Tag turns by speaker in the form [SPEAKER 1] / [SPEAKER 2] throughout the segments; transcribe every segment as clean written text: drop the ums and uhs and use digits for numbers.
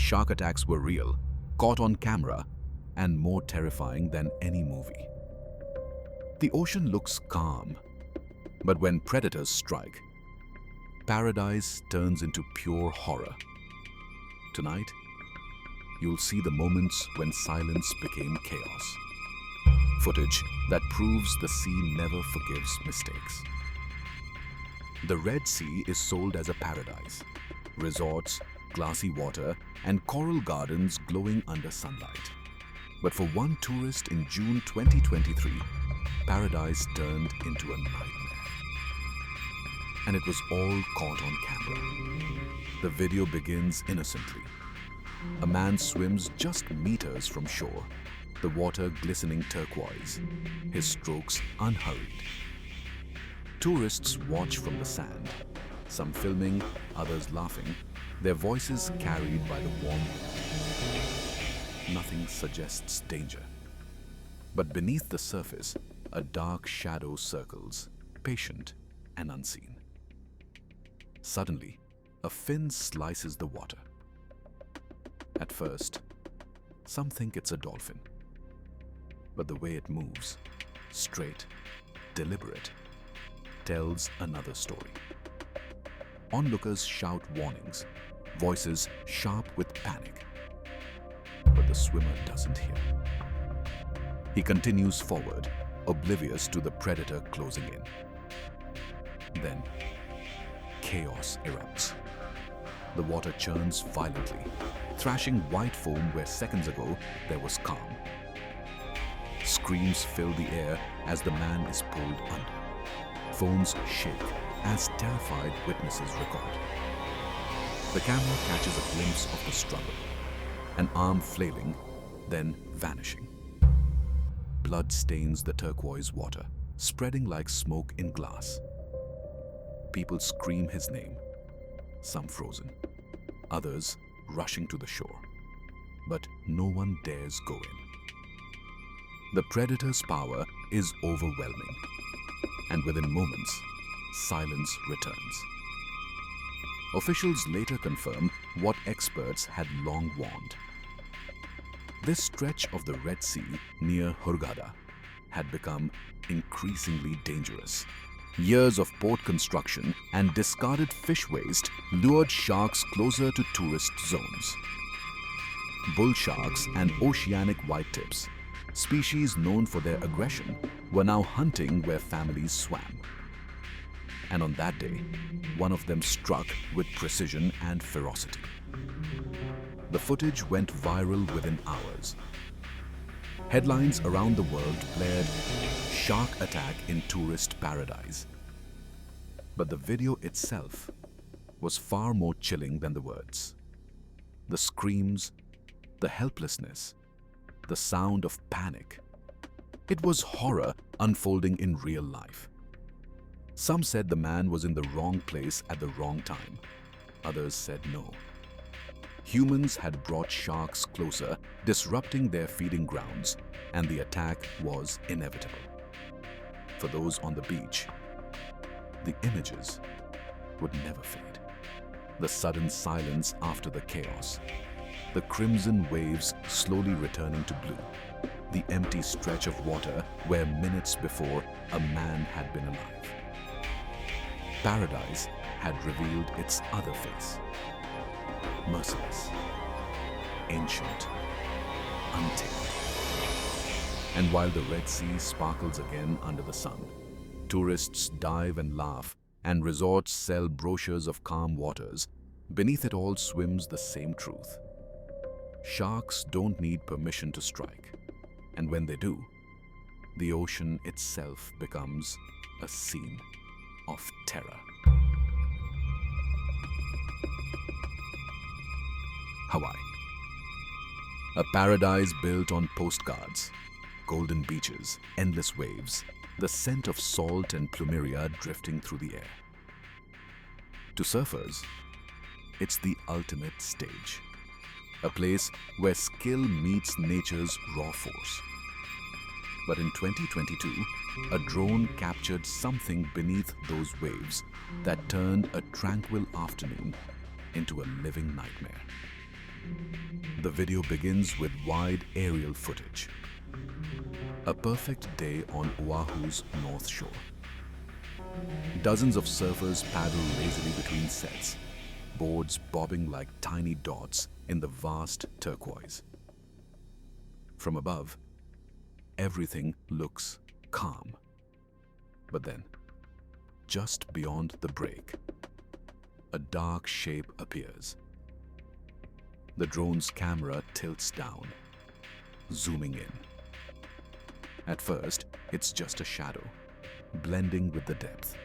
[SPEAKER 1] shark attacks were real, caught on camera, and more terrifying than any movie. The ocean looks calm, but when predators strike, paradise turns into pure horror. Tonight, you'll see the moments when silence became chaos. Footage that proves the sea never forgives mistakes. The Red Sea is sold as a paradise. Resorts, glassy water, and coral gardens glowing under sunlight. But for one tourist in June 2023, paradise turned into a nightmare. And it was all caught on camera. The video begins innocently. A man swims just meters from shore, the water glistening turquoise, his strokes unhurried. Tourists watch from the sand, some filming, others laughing, their voices carried by the warm wind. Nothing suggests danger. But beneath the surface, a dark shadow circles, patient and unseen. Suddenly, a fin slices the water. At first, some think it's a dolphin. But the way it moves, straight, deliberate, tells another story. Onlookers shout warnings, voices sharp with panic. But the swimmer doesn't hear. He continues forward, oblivious to the predator closing in. Then, chaos erupts. The water churns violently, thrashing white foam where seconds ago there was calm. Screams fill the air as the man is pulled under. Phones shake as terrified witnesses record. The camera catches a glimpse of the struggle, an arm flailing, then vanishing. Blood stains the turquoise water, spreading like smoke in glass. People scream his name, some frozen, others rushing to the shore. But no one dares go in. The predator's power is overwhelming, and within moments, silence returns. Officials later confirm what experts had long warned. This stretch of the Red Sea near Hurghada had become increasingly dangerous. Years of port construction and discarded fish waste lured sharks closer to tourist zones. Bull sharks and oceanic whitetips, species known for their aggression, were now hunting where families swam. And on that day, one of them struck with precision and ferocity. The footage went viral within hours. Headlines around the world blared, "Shark attack in tourist paradise." But the video itself was far more chilling than the words. The screams, the helplessness, the sound of panic. It was horror unfolding in real life. Some said the man was in the wrong place at the wrong time. Others said no. Humans had brought sharks closer, disrupting their feeding grounds, and the attack was inevitable. For those on the beach, the images would never fade. The sudden silence after the chaos, the crimson waves slowly returning to blue, the empty stretch of water where minutes before a man had been alive. Paradise had revealed its other face. Merciless, ancient, untamed. And while the Red Sea sparkles again under the sun, tourists dive and laugh, and resorts sell brochures of calm waters, beneath it all swims the same truth. Sharks don't need permission to strike, and when they do, the ocean itself becomes a scene of terror. Hawaii. A paradise built on postcards, golden beaches, endless waves, the scent of salt and plumeria drifting through the air. To surfers, it's the ultimate stage. A place where skill meets nature's raw force. But in 2022, a drone captured something beneath those waves that turned a tranquil afternoon into a living nightmare. The video begins with wide aerial footage. A perfect day on Oahu's North Shore. Dozens of surfers paddle lazily between sets, boards bobbing like tiny dots in the vast turquoise. From above, everything looks calm. But then, just beyond the break, a dark shape appears. The drone's camera tilts down, zooming in. At first, it's just a shadow, blending with the depth.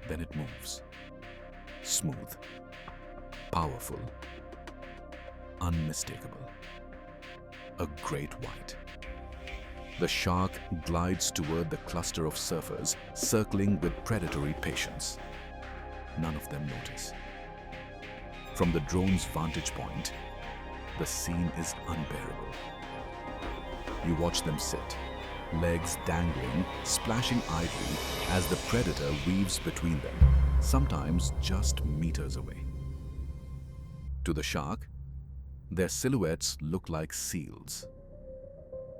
[SPEAKER 1] Then it moves. Smooth, powerful, unmistakable. A great white. The shark glides toward the cluster of surfers, circling with predatory patience. None of them notice. From the drone's vantage point, the scene is unbearable. You watch them sit, legs dangling, splashing idly as the predator weaves between them, sometimes just meters away. To the shark, their silhouettes look like seals.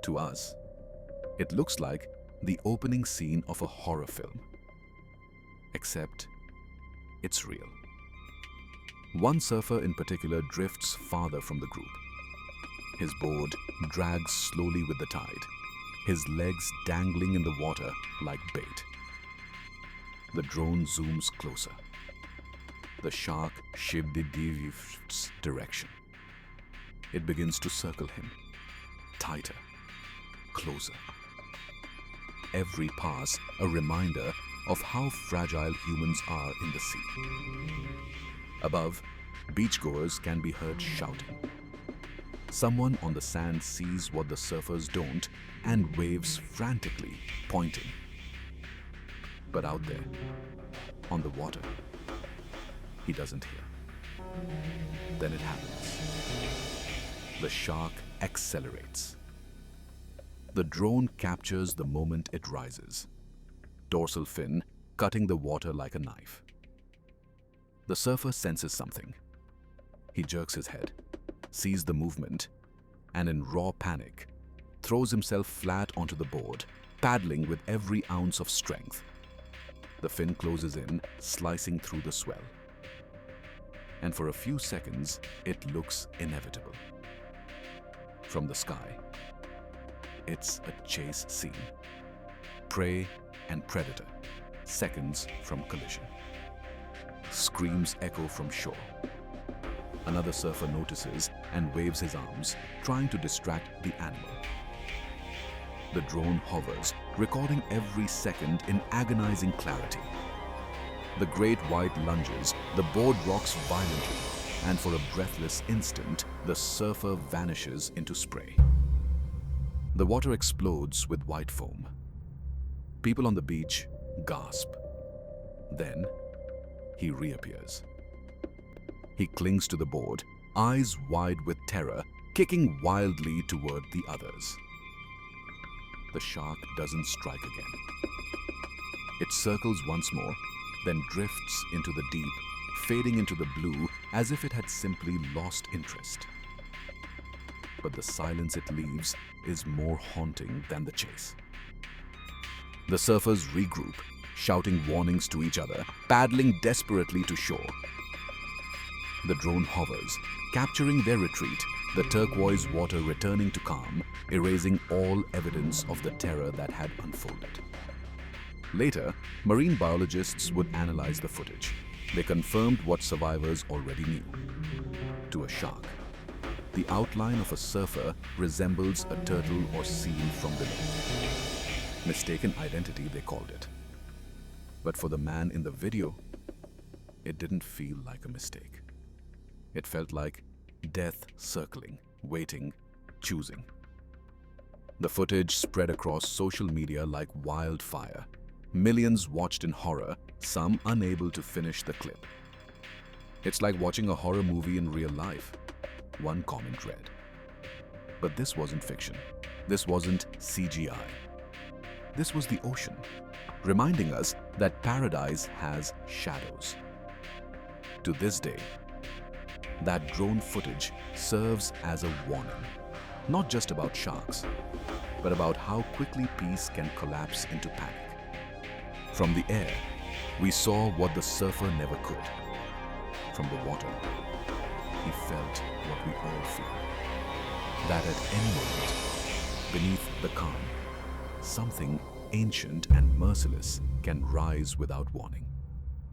[SPEAKER 1] To us, it looks like the opening scene of a horror film. Except, it's real. One surfer in particular drifts farther from the group. His board drags slowly with the tide, his legs dangling in the water like bait. The drone zooms closer. The shark shifts direction. It begins to circle him, tighter, closer. Every pass a reminder of how fragile humans are in the sea. Above, beachgoers can be heard shouting. Someone on the sand sees what the surfers don't and waves frantically, pointing. But out there, on the water, he doesn't hear. Then it happens. The shark accelerates. The drone captures the moment it rises, dorsal fin cutting the water like a knife. The surfer senses something. He jerks his head, sees the movement, and in raw panic, throws himself flat onto the board, paddling with every ounce of strength. The fin closes in, slicing through the swell. And for a few seconds, it looks inevitable. From the sky, it's a chase scene. Prey and predator, seconds from collision. Screams echo from shore. Another surfer notices and waves his arms, trying to distract the animal. The drone hovers, recording every second in agonizing clarity. The great white lunges, the board rocks violently, and for a breathless instant, the surfer vanishes into spray. The water explodes with white foam. People on the beach gasp. Then, he reappears. He clings to the board, eyes wide with terror, kicking wildly toward the others. The shark doesn't strike again. It circles once more, then drifts into the deep, fading into the blue as if it had simply lost interest. But the silence it leaves is more haunting than the chase. The surfers regroup, shouting warnings to each other, paddling desperately to shore. The drone hovers, capturing their retreat, the turquoise water returning to calm, erasing all evidence of the terror that had unfolded. Later, marine biologists would analyze the footage. They confirmed what survivors already knew. To a shark, the outline of a surfer resembles a turtle or seal from below. Mistaken identity, they called it. But for the man in the video, it didn't feel like a mistake. It felt like death circling, waiting, choosing. The footage spread across social media like wildfire. Millions watched in horror, some unable to finish the clip. It's like watching a horror movie in real life, one comment read. But this wasn't fiction. This wasn't CGI. This was the ocean, reminding us that paradise has shadows. To this day, that drone footage serves as a warning, not just about sharks, but about how quickly peace can collapse into panic. From the air, we saw what the surfer never could. From the water, he felt what we all feel. That at any moment, beneath the calm, something ancient and merciless can rise without warning.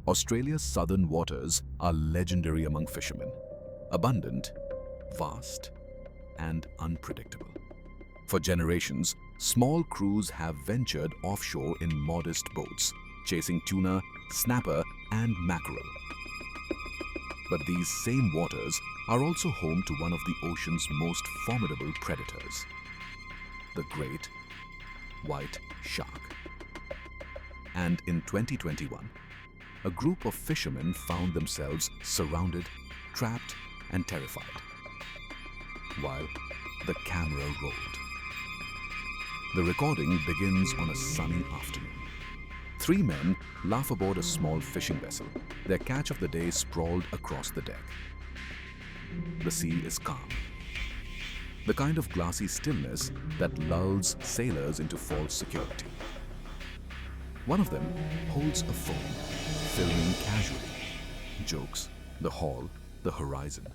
[SPEAKER 1] Australia's southern waters are legendary among fishermen, abundant, vast, and unpredictable. For generations, small crews have ventured offshore in modest boats, chasing tuna, snapper, and mackerel. But these same waters are also home to one of the ocean's most formidable predators, the great white shark. And in 2021, a group of fishermen found themselves surrounded, trapped, and terrified, while the camera rolled. The recording begins on a sunny afternoon. Three men laugh aboard a small fishing vessel, their catch of the day sprawled across the deck. The sea is calm, the kind of glassy stillness that lulls sailors into false security. One of them holds a phone, filming casually, jokes, the hall, the horizon.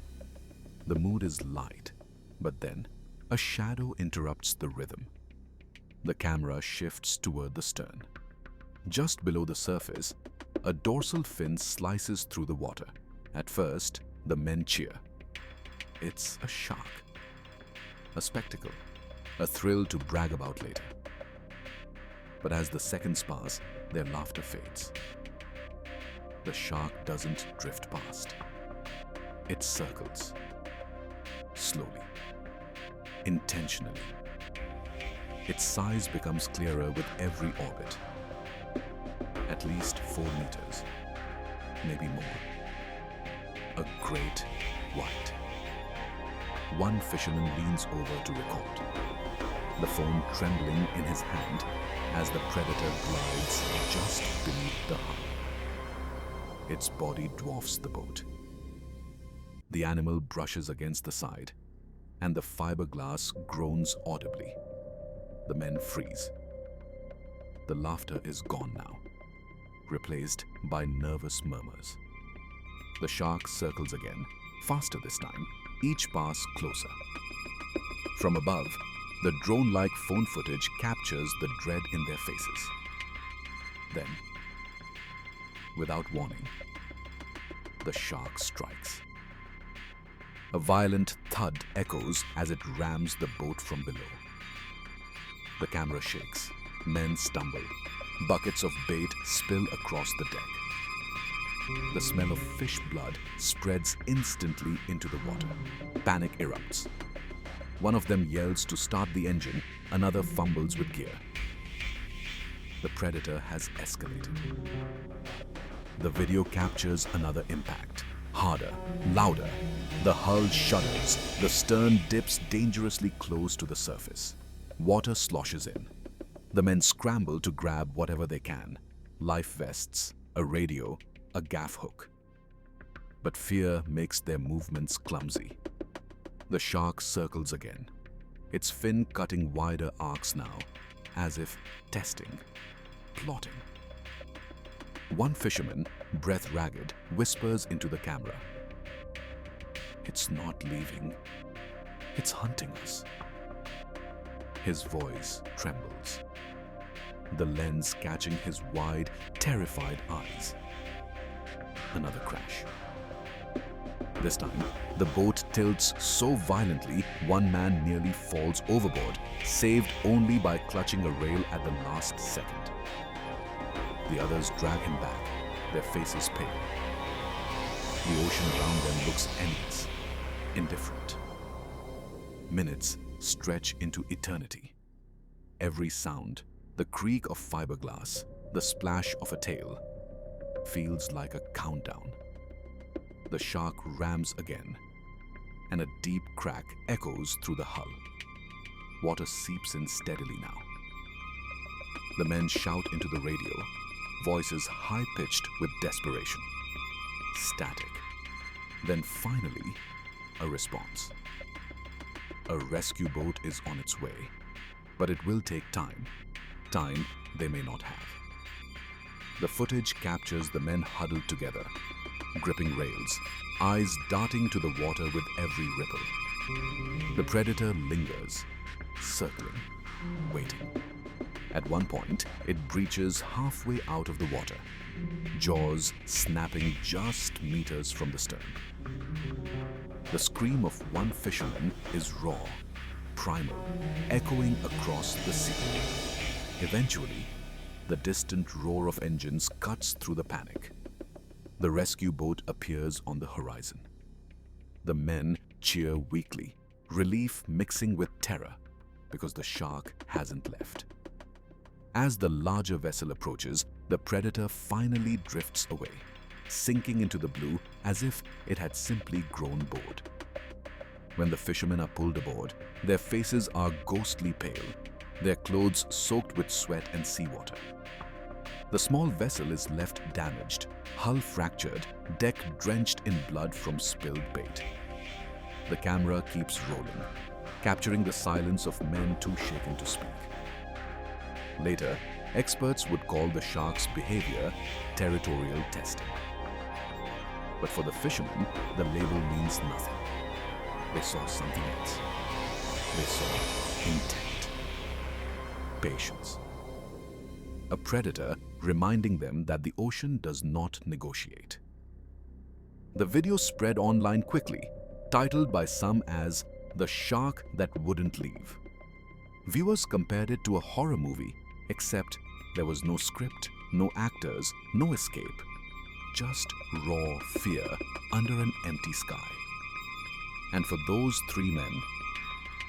[SPEAKER 1] The mood is light, but then a shadow interrupts the rhythm. The camera shifts toward the stern. Just below the surface, a dorsal fin slices through the water. At first, the men cheer. It's a shark. A spectacle, a thrill to brag about later. But as the seconds pass, their laughter fades. The shark doesn't drift past. It circles. Slowly. Intentionally. Its size becomes clearer with every orbit. At least 4 meters, maybe more. A great white. One fisherman leans over to record, the phone trembling in his hand as the predator glides just beneath the hull. Its body dwarfs the boat. The animal brushes against the side, and the fiberglass groans audibly. The men freeze. The laughter is gone now, replaced by nervous murmurs. The shark circles again, faster this time, each pass closer. From above, the drone-like phone footage captures the dread in their faces. Then, without warning, the shark strikes. A violent thud echoes as it rams the boat from below. The camera shakes, men stumble, buckets of bait spill across the deck. The smell of fish blood spreads instantly into the water. Panic erupts. One of them yells to start the engine, another fumbles with gear. The predator has escalated. The video captures another impact. Harder, louder. The hull shudders. The stern dips dangerously close to the surface. Water sloshes in. The men scramble to grab whatever they can. Life vests, a radio, a gaff hook. But fear makes their movements clumsy. The shark circles again, its fin cutting wider arcs now, as if testing, plotting. One fisherman, breath ragged, whispers into the camera. "It's not leaving. It's hunting us." His voice trembles, the lens catching his wide, terrified eyes. Another crash. This time, the boat tilts so violently, one man nearly falls overboard, saved only by clutching a rail at the last second. The others drag him back, their faces pale. The ocean around them looks endless, indifferent. Minutes stretch into eternity. Every sound, the creak of fiberglass, the splash of a tail, feels like a countdown. The shark rams again, and a deep crack echoes through the hull. Water seeps in steadily now. The men shout into the radio, voices high-pitched with desperation. Static. Then finally, a response. A rescue boat is on its way, but it will take time. Time they may not have. The footage captures the men huddled together, gripping rails, eyes darting to the water with every ripple. The predator lingers, circling, waiting. At one point, it breaches halfway out of the water, jaws snapping just meters from the stern. The scream of one fisherman is raw, primal, echoing across the sea. Eventually, the distant roar of engines cuts through the panic. The rescue boat appears on the horizon. The men cheer weakly, relief mixing with terror, because the shark hasn't left. As the larger vessel approaches, the predator finally drifts away, sinking into the blue as if it had simply grown bored. When the fishermen are pulled aboard, their faces are ghostly pale, their clothes soaked with sweat and seawater. The small vessel is left damaged, hull fractured, deck drenched in blood from spilled bait. The camera keeps rolling, capturing the silence of men too shaken to speak. Later, experts would call the shark's behavior territorial testing. But for the fishermen, the label means nothing. They saw something else. They saw intent, patience. A predator reminding them that the ocean does not negotiate. The video spread online quickly, titled by some as "The Shark That Wouldn't Leave." Viewers compared it to a horror movie, except there was no script, no actors, no escape, just raw fear under an empty sky. And for those three men,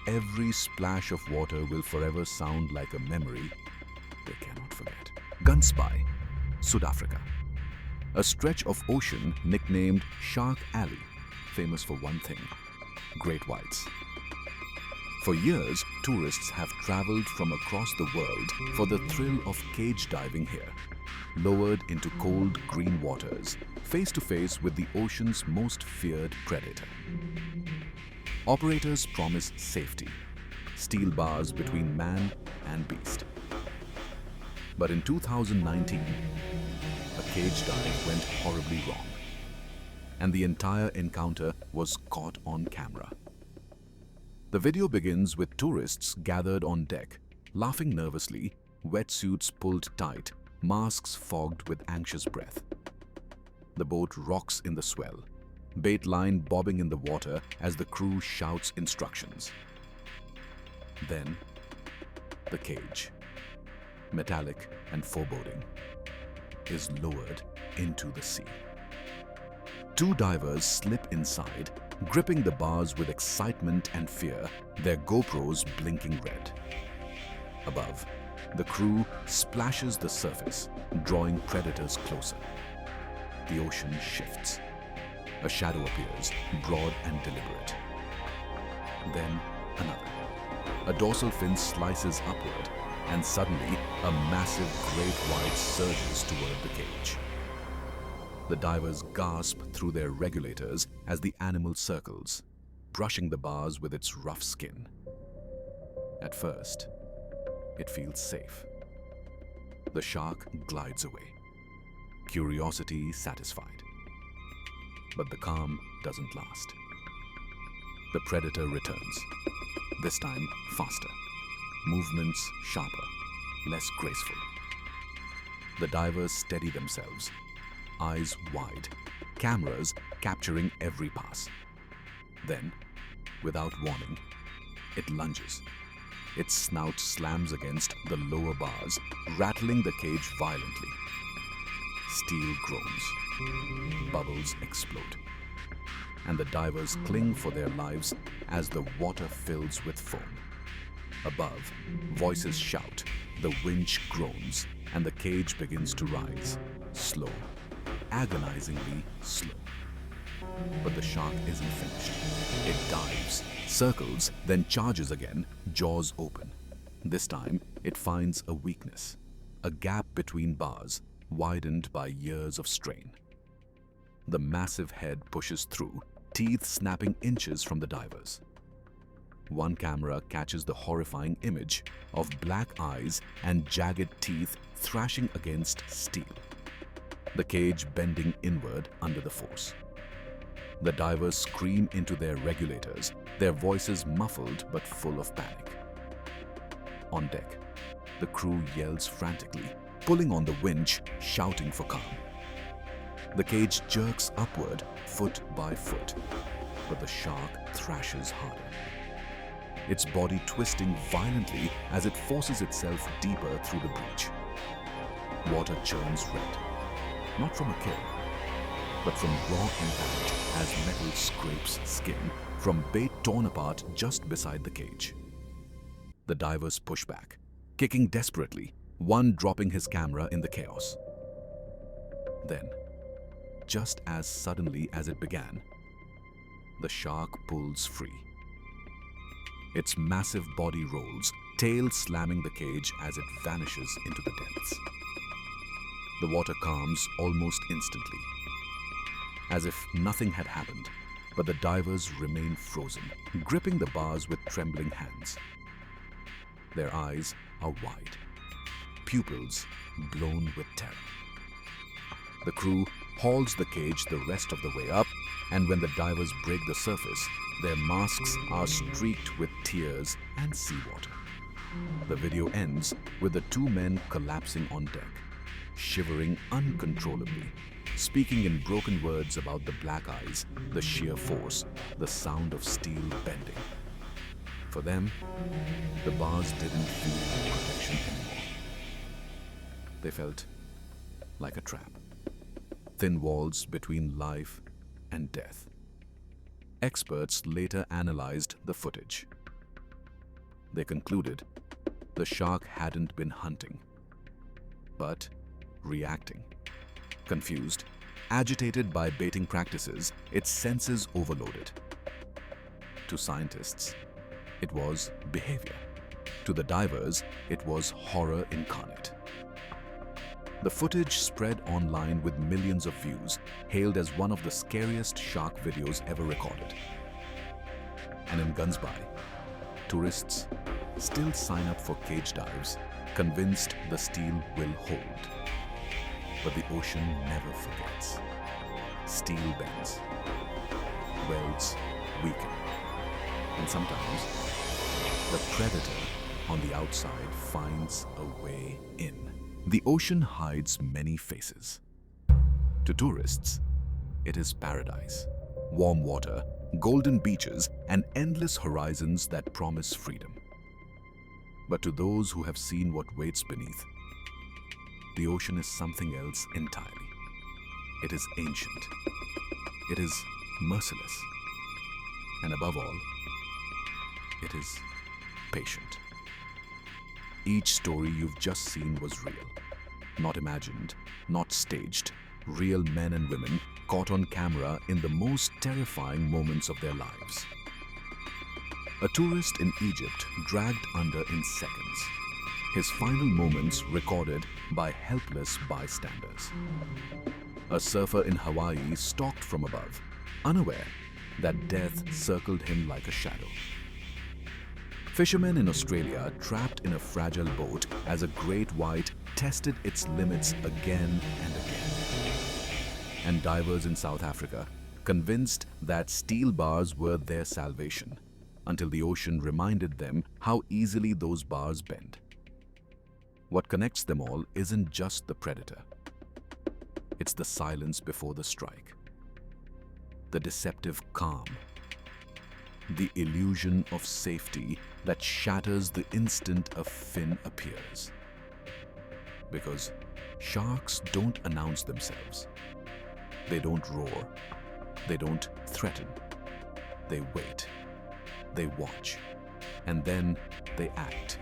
[SPEAKER 1] every splash of water will forever sound like a memory they cannot forget. Gunspy, South Africa. A stretch of ocean nicknamed Shark Alley, famous for one thing: great whites. For years, tourists have traveled from across the world for the thrill of cage diving here, lowered into cold green waters, face to face with the ocean's most feared predator. Operators promise safety, steel bars between man and beast. But in 2019, a cage dive went horribly wrong, and the entire encounter was caught on camera. The video begins with tourists gathered on deck, laughing nervously, wetsuits pulled tight, masks fogged with anxious breath. The boat rocks in the swell, bait line bobbing in the water as the crew shouts instructions. Then, the cage, metallic and foreboding, is lowered into the sea. Two divers slip inside, gripping the bars with excitement and fear, their GoPros blinking red. Above, the crew splashes the surface, drawing predators closer. The ocean shifts. A shadow appears, broad and deliberate. Then another. A dorsal fin slices upward, and suddenly a massive great white surges toward the cage. The divers gasp through their regulators as the animal circles, brushing the bars with its rough skin. At first, it feels safe. The shark glides away, curiosity satisfied. But the calm doesn't last. The predator returns, this time faster, movements sharper, less graceful. The divers steady themselves, eyes wide, cameras capturing every pass. Then, without warning, it lunges. Its snout slams against the lower bars, rattling the cage violently. Steel groans. Bubbles explode. And the divers cling for their lives as the water fills with foam. Above, voices shout, the winch groans, and the cage begins to rise, slow, agonizingly slow. But the shark isn't finished. It dives, circles, then charges again, jaws open. This time, it finds a weakness, a gap between bars, widened by years of strain. The massive head pushes through, teeth snapping inches from the divers. One camera catches the horrifying image of black eyes and jagged teeth thrashing against steel, the cage bending inward under the force. The divers scream into their regulators, their voices muffled but full of panic. On deck, the crew yells frantically, pulling on the winch, shouting for calm. The cage jerks upward, foot by foot, but the shark thrashes harder, its body twisting violently as it forces itself deeper through the breach. Water churns red, not from a kill, but from raw impact as metal scrapes skin from bait torn apart just beside the cage. The divers push back, kicking desperately, one dropping his camera in the chaos. Then, just as suddenly as it began, the shark pulls free. Its massive body rolls, tail slamming the cage as it vanishes into the depths. The water calms almost instantly, as if nothing had happened, but the divers remain frozen, gripping the bars with trembling hands. Their eyes are wide, pupils blown with terror. The crew hauls the cage the rest of the way up, and when the divers break the surface, their masks are streaked with tears and seawater. The video ends with the two men collapsing on deck, shivering uncontrollably, speaking in broken words about the black eyes, the sheer force, the sound of steel bending. For them, the bars didn't feel like protection anymore. They felt like a trap. Thin walls between life and death. Experts later analyzed the footage. They concluded the shark hadn't been hunting, but reacting. Confused, agitated by baiting practices, its senses overloaded. To scientists, it was behavior. To the divers, it was horror incarnate. The footage spread online with millions of views, hailed as one of the scariest shark videos ever recorded. And in Gunsby, tourists still sign up for cage dives, convinced the steel will hold. But the ocean never forgets. Steel bends, welds weaken, and sometimes the predator on the outside finds a way in. The ocean hides many faces. To tourists, it is paradise. Warm water, golden beaches, and endless horizons that promise freedom. But to those who have seen what waits beneath, the ocean is something else entirely. It is ancient. It is merciless. And above all, it is patient. Each story you've just seen was real. Not imagined, not staged. Real men and women caught on camera in the most terrifying moments of their lives. A tourist in Egypt dragged under in seconds. His final moments recorded by helpless bystanders. A surfer in Hawaii stalked from above, unaware that death circled him like a shadow. Fishermen in Australia trapped in a fragile boat as a great white tested its limits again and again. And divers in South Africa convinced that steel bars were their salvation, until the ocean reminded them how easily those bars bend. What connects them all isn't just the predator. It's the silence before the strike, the deceptive calm, the illusion of safety that shatters the instant a fin appears. Because sharks don't announce themselves. They don't roar. They don't threaten. They wait. They watch. And then they act.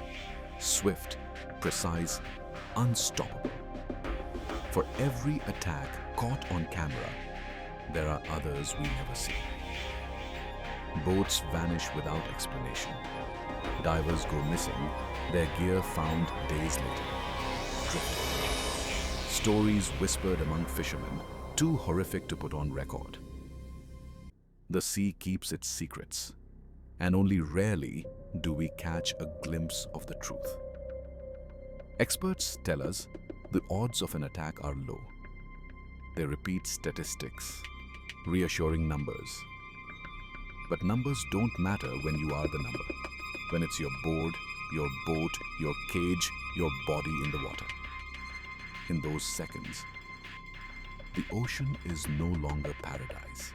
[SPEAKER 1] Swift, precise, unstoppable. For every attack caught on camera, there are others we never see. Boats vanish without explanation. Divers go missing, their gear found days later. Drifting. Stories whispered among fishermen, too horrific to put on record. The sea keeps its secrets, and only rarely do we catch a glimpse of the truth. Experts tell us the odds of an attack are low. They repeat statistics, reassuring numbers. But numbers don't matter when you are the number. When it's your board, your boat, your cage, your body in the water. In those seconds, the ocean is no longer paradise.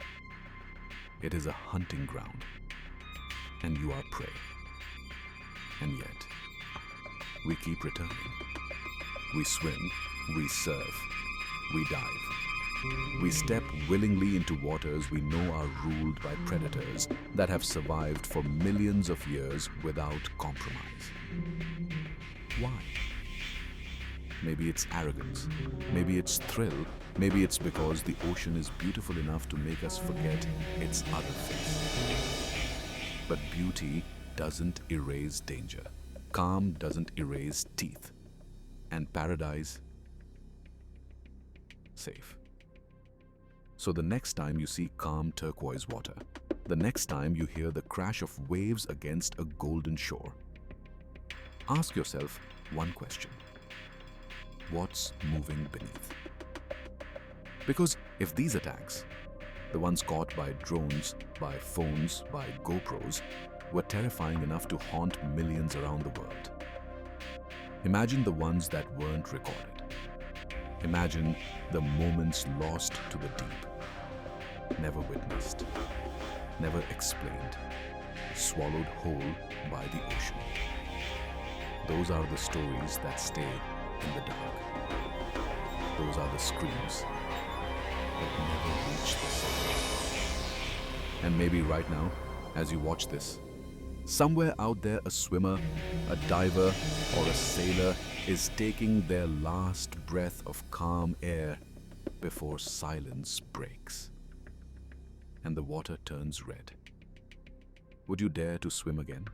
[SPEAKER 1] It is a hunting ground, and you are prey. And yet, we keep returning. We swim, we surf, we dive. We step willingly into waters we know are ruled by predators that have survived for millions of years without compromise. Why? Maybe it's arrogance, maybe it's thrill, maybe it's because the ocean is beautiful enough to make us forget its other face. But beauty doesn't erase danger. Calm doesn't erase teeth. And paradise, safe. So the next time you see calm turquoise water, the next time you hear the crash of waves against a golden shore, ask yourself one question. What's moving beneath? Because if these attacks, the ones caught by drones, by phones, by GoPros, were terrifying enough to haunt millions around the world, imagine the ones that weren't recorded. Imagine the moments lost to the deep, never witnessed, never explained, swallowed whole by the ocean. Those are the stories that stay in the dark. Those are the screams that never reach the surface. And maybe right now, as you watch this, somewhere out there a swimmer, a diver, or a sailor is taking their last breath of calm air before silence breaks and the water turns red. Would you dare to swim again?